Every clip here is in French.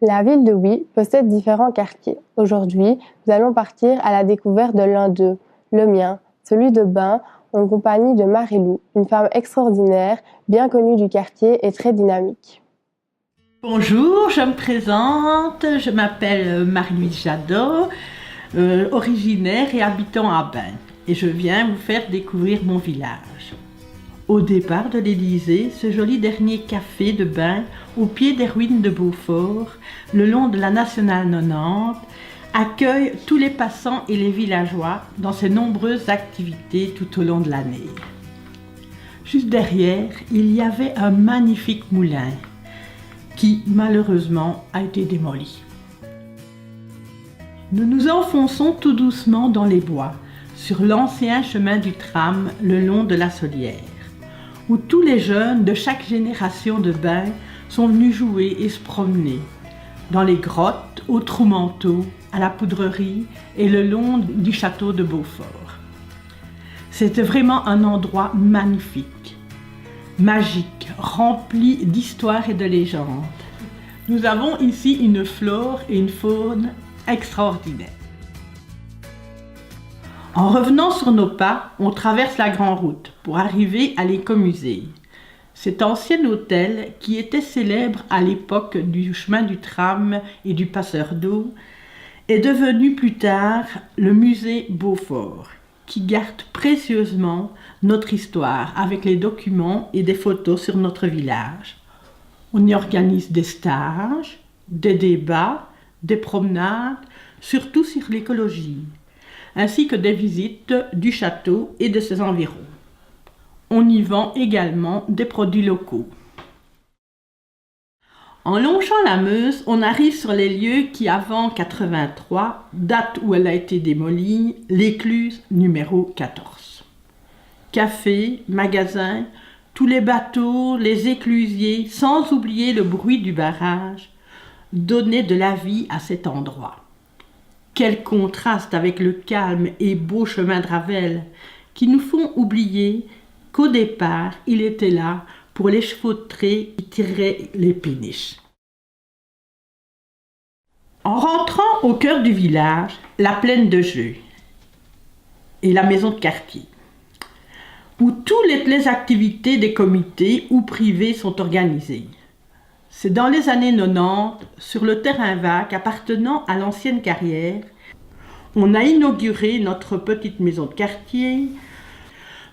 La ville de Huy possède différents quartiers. Aujourd'hui, nous allons partir à la découverte de l'un d'eux, le mien, celui de Bain, en compagnie de Marie-Lou, une femme extraordinaire, bien connue du quartier et très dynamique. Bonjour, je me présente, je m'appelle Marie-Louise Jadot, originaire et habitant à Bain, et je viens vous faire découvrir mon village. Au départ de l'Élysée, ce joli dernier café de Bain, au pied des ruines de Beaufort, le long de la Nationale 90, accueille tous les passants et les villageois dans ses nombreuses activités tout au long de l'année. Juste derrière, il y avait un magnifique moulin qui, malheureusement, a été démoli. Nous nous enfonçons tout doucement dans les bois, sur l'ancien chemin du tram le long de la Solière, où tous les jeunes de chaque génération de Bain sont venus jouer et se promener, dans les grottes, au Trou-Manteau, à la Poudrerie et le long du château de Beaufort. C'était vraiment un endroit magnifique, magique, rempli d'histoires et de légendes. Nous avons ici une flore et une faune extraordinaires. En revenant sur nos pas, on traverse la grande route pour arriver à l'écomusée. Cet ancien hôtel, qui était célèbre à l'époque du chemin du tram et du passeur d'eau, est devenu plus tard le musée Beaufort, qui garde précieusement notre histoire avec les documents et des photos sur notre village. On y organise des stages, des débats, des promenades, surtout sur l'écologie, ainsi que des visites du château et de ses environs. On y vend également des produits locaux. En longeant la Meuse, on arrive sur les lieux qui, avant 83, date où elle a été démolie, l'écluse numéro 14. Café, magasins, tous les bateaux, les éclusiers, sans oublier le bruit du barrage, donnaient de la vie à cet endroit. Quel contraste avec le calme et beau chemin de Ravel, qui nous font oublier qu'au départ, il était là pour les chevaux de trait qui tiraient les péniches. En rentrant au cœur du village, la plaine de jeu et la maison de quartier, où toutes les activités des comités ou privés sont organisées. C'est dans les années 90, sur le terrain vague appartenant à l'ancienne carrière, on a inauguré notre petite maison de quartier.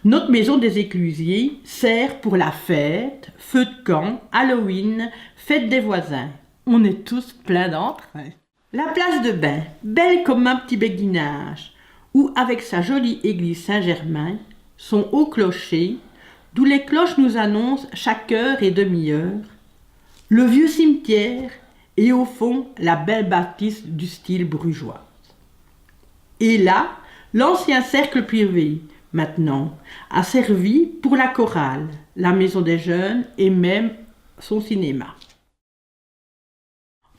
Notre maison des éclusiers sert pour la fête, feu de camp, Halloween, fête des voisins. On est tous pleins d'entrain. La place de Bain, belle comme un petit béguinage, où avec sa jolie église Saint-Germain, son haut clocher, d'où les cloches nous annoncent chaque heure et demi-heure, le vieux cimetière et au fond la belle bâtisse du style brugeois. Et là, l'ancien cercle privé, maintenant, a servi pour la chorale, la maison des jeunes et même son cinéma.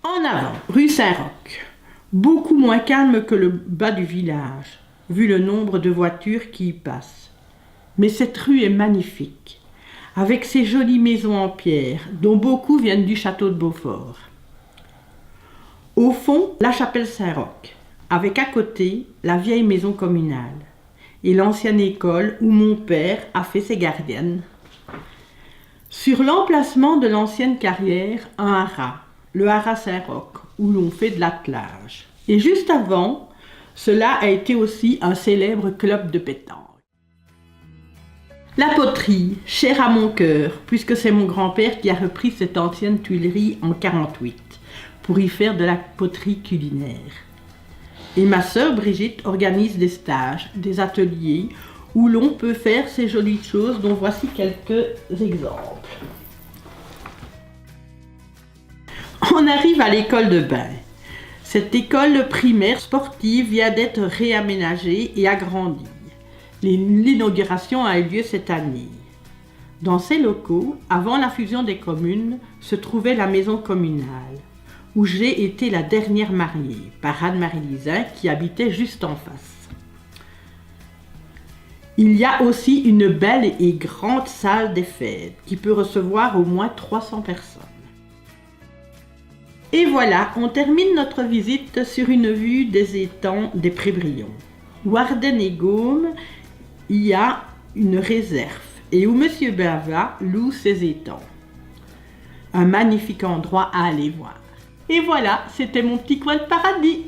En avant, rue Saint-Roch, beaucoup moins calme que le bas du village, vu le nombre de voitures qui y passent. Mais cette rue est magnifique, avec ses jolies maisons en pierre, dont beaucoup viennent du château de Beaufort. Au fond, la chapelle Saint-Roch, avec à côté la vieille maison communale et l'ancienne école où mon père a fait ses gardiennes. Sur l'emplacement de l'ancienne carrière, un haras, le haras Saint-Roch, où l'on fait de l'attelage. Et juste avant, cela a été aussi un célèbre club de pétanque. La poterie, chère à mon cœur, puisque c'est mon grand-père qui a repris cette ancienne tuilerie en 1948 pour y faire de la poterie culinaire. Et ma sœur Brigitte organise des stages, des ateliers où l'on peut faire ces jolies choses dont voici quelques exemples. On arrive à l'école de Bain. Cette école primaire sportive vient d'être réaménagée et agrandie. L'inauguration a eu lieu cette année. Dans ces locaux, avant la fusion des communes, se trouvait la maison communale, où j'ai été la dernière mariée, par Anne-Marie Lisin, qui habitait juste en face. Il y a aussi une belle et grande salle des fêtes, qui peut recevoir au moins 300 personnes. Et voilà, on termine notre visite sur une vue des étangs des Pré-Brions. Où Ardennes et Gaume, il y a une réserve et où Monsieur Bava loue ses étangs. Un magnifique endroit à aller voir. Et voilà, c'était mon petit coin de paradis.